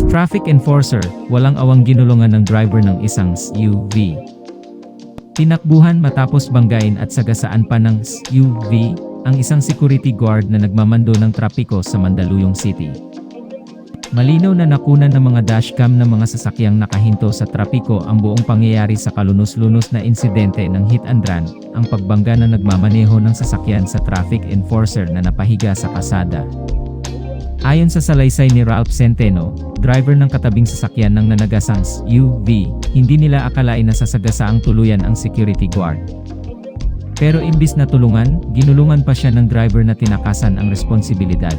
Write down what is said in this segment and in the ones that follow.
Traffic enforcer, walang awang ginulungan ng driver ng isang SUV. Tinakbuhan matapos banggain at sagasaan pa ng SUV, ang isang security guard na nagmamando ng trapiko sa Mandaluyong City. Malinaw na nakunan ng mga dashcam ng mga sasakyang nakahinto sa trapiko ang buong pangyayari sa kalunos-lunos na insidente ng hit and run, ang pagbangga na nagmamaneho ng sasakyan sa traffic enforcer na napahiga sa kalsada. Ayon sa salaysay ni Ralph Centeno, driver ng katabing sasakyan ng nanagasang SUV, hindi nila akalain na sasagasaang tuluyan ang security guard. Pero imbis na tulungan, ginulungan pa siya ng driver na tinakasan ang responsibilidad.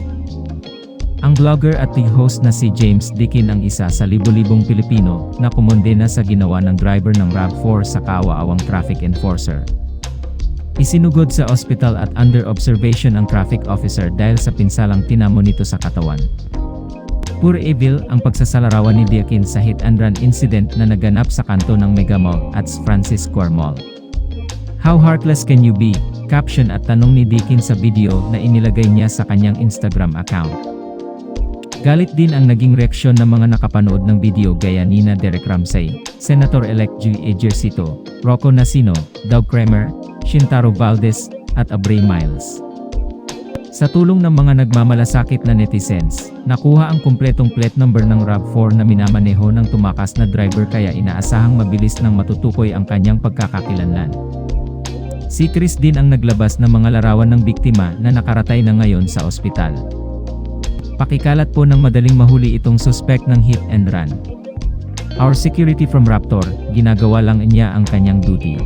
Ang vlogger at the host na si James Dickin ang isa sa libo-libong Pilipino na kumondena sa ginawa ng driver ng RAV4 sa kawa-awang traffic enforcer. Isinugod sa ospital at under observation ang traffic officer dahil sa pinsalang tinamo nito sa katawan. Pure evil ang pagsasalarawan ni Dickin sa hit and run incident na naganap sa kanto ng Mega Mall at Francis Square Mall. How heartless can you be? Caption at tanong ni Dickin sa video na inilagay niya sa kanyang Instagram account. Galit din ang naging reaksyon ng mga nakapanood ng video gaya nina Derek Ramsey, Senator-elect Joey Ejercito, Rocco Nacino, Doug Kramer, Shintaro Valdez, at Abray Miles. Sa tulong ng mga nagmamalasakit na netizens, nakuha ang kumpletong plate number ng RAV4 na minamaneho ng tumakas na driver kaya inaasahang mabilis nang matutukoy ang kanyang pagkakakilanlan. Si Chris din ang naglabas ng mga larawan ng biktima na nakaratay na ngayon sa ospital. Pakikalat po ng madaling mahuli itong suspect ng hit and run. Our security from Raptor, ginagawa lang niya ang kanyang duty.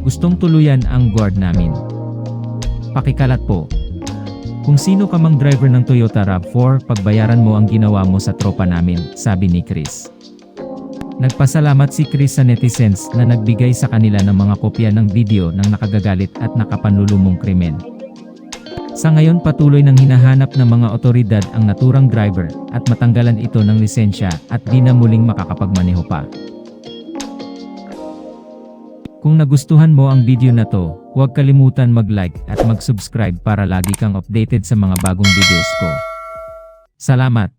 Gustong tuluyan ang guard namin. Pakikalat po. Kung sino ka mang driver ng Toyota RAV4, pagbayaran mo ang ginawa mo sa tropa namin, sabi ni Chris. Nagpasalamat si Chris sa netizens na nagbigay sa kanila ng mga kopya ng video ng nakagagalit at nakapanlulumong krimen. Sa ngayon patuloy nang hinahanap ng mga otoridad ang naturang driver at matanggalan ito ng lisensya at di na muling makakapagmaneho pa. Kung nagustuhan mo ang video na to, huwag kalimutan mag-like at mag-subscribe para lagi kang updated sa mga bagong videos ko. Salamat!